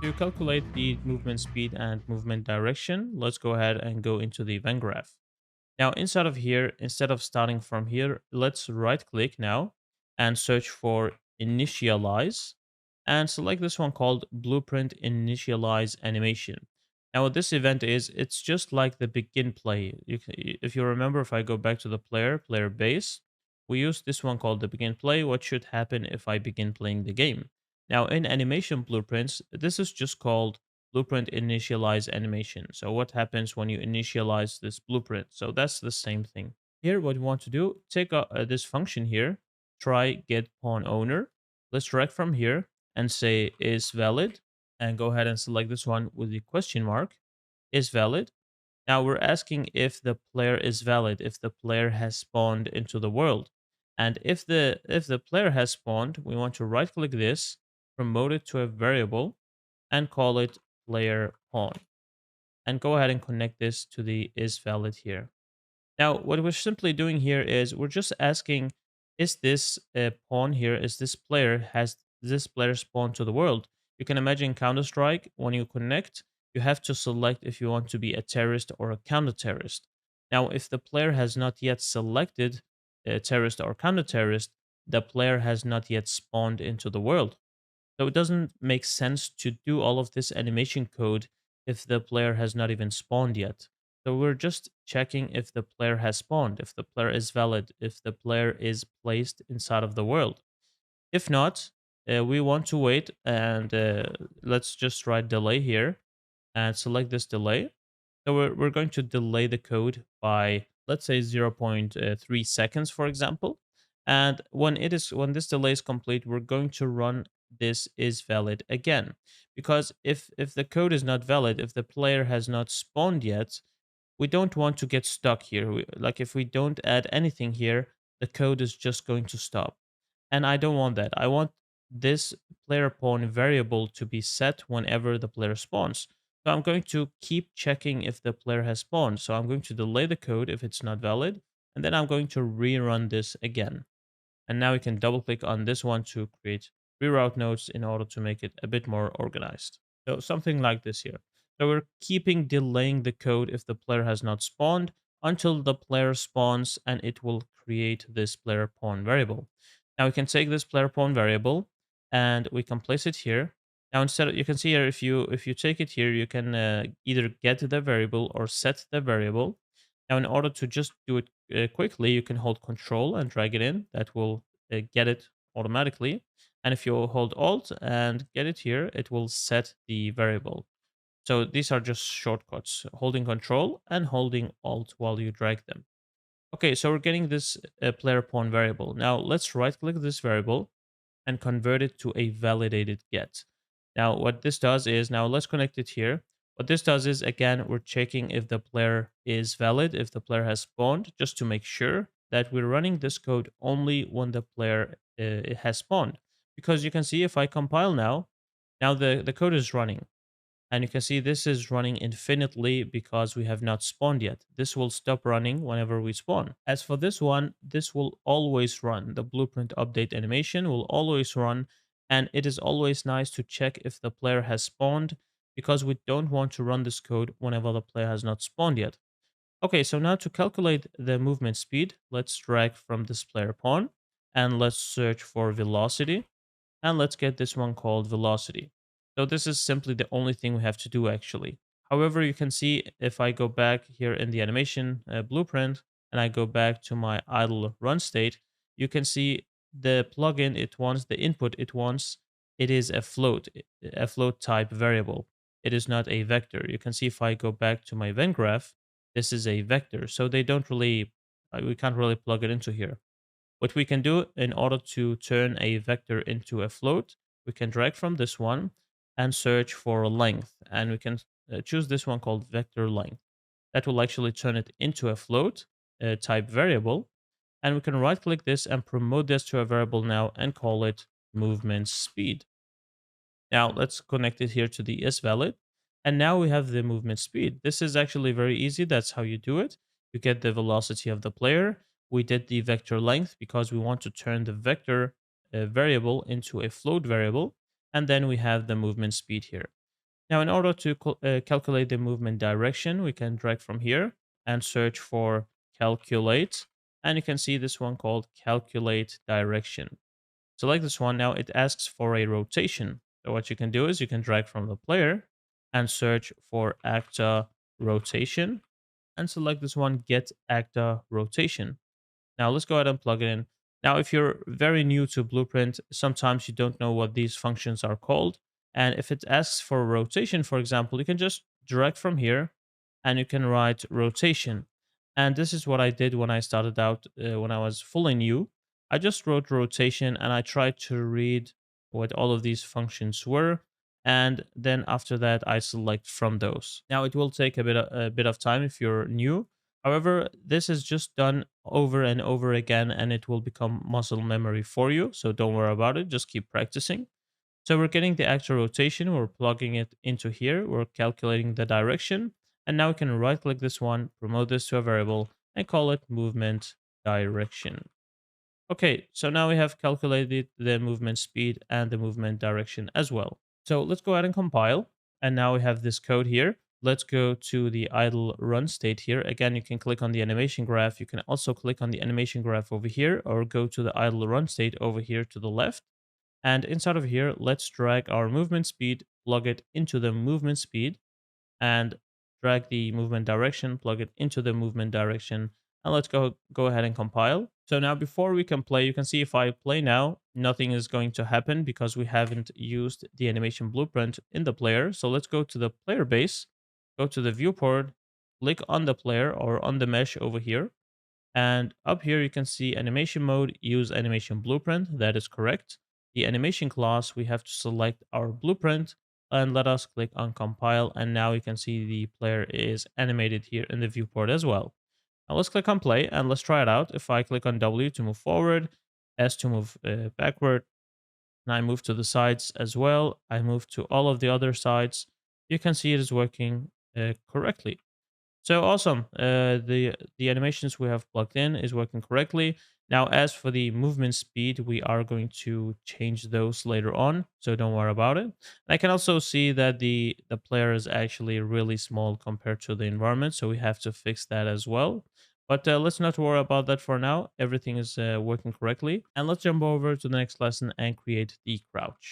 To calculate the movement speed and movement direction, let's go ahead and go into the event graph. Now, inside of here, instead of starting from here, let's right click now and search for initialize and select this one called blueprint initialize animation. Now, what this event is, it's just like the begin play. If you remember, if I go back to the player base, we use this one called the begin play. What should happen if I begin playing the game? Now, in animation blueprints, this is just called blueprint initialize animation. So what happens when you initialize this blueprint? So that's the same thing. Here, what we want to do, take this function here, try get pawn owner. Let's drag from here and say is valid and go ahead and select this one with the question mark is valid. Now we're asking if the player is valid, if the player has spawned into the world. And if the player has spawned, we want to right click this, promote it to a variable and call it player pawn. And go ahead and connect this to the is valid here. Now, what we're simply doing here is we're just asking, is this pawn here, is this player, has this player spawned to the world? You can imagine Counter-Strike, when you connect, you have to select if you want to be a terrorist or a counter-terrorist. Now, if the player has not yet selected a terrorist or counter-terrorist, the player has not yet spawned into the world. So it doesn't make sense to do all of this animation code if the player has not even spawned yet. So we're just checking if the player has spawned, if the player is valid, if the player is placed inside of the world. If not, we want to wait and let's just write delay here and select this delay. So we're going to delay the code by, let's say, zero point 0.3 seconds, for example. And when this delay is complete, we're going to run this is valid again. Because if the code is not valid, if the player has not spawned yet, we don't want to get stuck here. Like if we don't add anything here, the code is just going to stop. And I don't want that. I want this player pawn variable to be set whenever the player spawns. So I'm going to keep checking if the player has spawned. So I'm going to delay the code if it's not valid. And then I'm going to rerun this again. And now we can double click on this one to create reroute nodes in order to make it a bit more organized. So something like this here. So we're keeping delaying the code if the player has not spawned until the player spawns and it will create this player pawn variable. Now we can take this player pawn variable and we can place it here. Now instead of, you can see here if you take it here, you can either get the variable or set the variable. Now in order to just do it quickly, you can hold Control and drag it in. That will get it automatically. And if you hold Alt and get it here, it will set the variable. So these are just shortcuts, holding Control and holding Alt while you drag them. Okay, so we're getting this player pawn variable. Now let's right click this variable and convert it to a validated get. Now what this does is, now let's connect it here. What this does is, again, we're checking if the player is valid, if the player has spawned, just to make sure that we're running this code only when the player has spawned. Because you can see if I compile now the code is running. And you can see this is running infinitely because we have not spawned yet. This will stop running whenever we spawn. As for this one, this will always run. The blueprint update animation will always run. And it is always nice to check if the player has spawned because we don't want to run this code whenever the player has not spawned yet. Okay, so now to calculate the movement speed, let's drag from this player pawn and let's search for velocity. And let's get this one called velocity. So this is simply the only thing we have to do actually. However, you can see if I go back here in the animation blueprint and I go back to my idle run state, you can see the plugin it wants, the input it wants, it is a float type variable. It is not a vector. You can see if I go back to my event graph, this is a vector. So they don't really, we can't really plug it into here. What we can do in order to turn a vector into a float, we can drag from this one and search for a length. And we can choose this one called vector length. That will actually turn it into a float type variable. And we can right click this and promote this to a variable now and call it movement speed. Now let's connect it here to the isValid. And now we have the movement speed. This is actually very easy. That's how you do it. You get the velocity of the player. We did the vector length because we want to turn the vector variable into a float variable. And then we have the movement speed here. Now, in order to calculate the movement direction, we can drag from here and search for calculate. And you can see this one called calculate direction. Select this one. Now it asks for a rotation. So what you can do is you can drag from the player and search for actor rotation and select this one, get actor rotation. Now let's go ahead and plug it in. Now, if you're very new to Blueprint, sometimes you don't know what these functions are called. And if it asks for rotation, for example, you can just drag from here and you can write rotation. And this is what I did when I started out, when I was fully new. I just wrote rotation and I tried to read what all of these functions were. And then after that, I select from those. Now, it will take a bit of time if you're new. However, this is just done over and over again and it will become muscle memory for you. So don't worry about it. Just keep practicing. So we're getting the actual rotation. We're plugging it into here. We're calculating the direction. And now we can right click this one, promote this to a variable and call it movement direction. Okay, so now we have calculated the movement speed and the movement direction as well. So let's go ahead and compile. And now we have this code here. Let's go to the idle run state here. Again, you can click on the animation graph. You can also click on the animation graph over here or go to the idle run state over here to the left. And inside of here, let's drag our movement speed, plug it into the movement speed and drag the movement direction, plug it into the movement direction, and let's go ahead and compile. So now before we can play, you can see if I play now, nothing is going to happen because we haven't used the animation blueprint in the player. So let's go to the player base, go to the viewport, click on the player or on the mesh over here. And up here, you can see animation mode, use animation blueprint. That is correct. The animation class, we have to select our blueprint and let us click on compile. And now you can see the player is animated here in the viewport as well. Now let's click on play and let's try it out. If I click on W to move forward, S to move backward, and I move to the sides as well, I move to all of the other sides, you can see it is working correctly. So awesome. The animations we have plugged in is working correctly. Now, as for the movement speed, we are going to change those later on, so don't worry about it. I can also see that the player is actually really small compared to the environment, so we have to fix that as well. But let's not worry about that for now. Everything is working correctly. And let's jump over to the next lesson and create the crouch.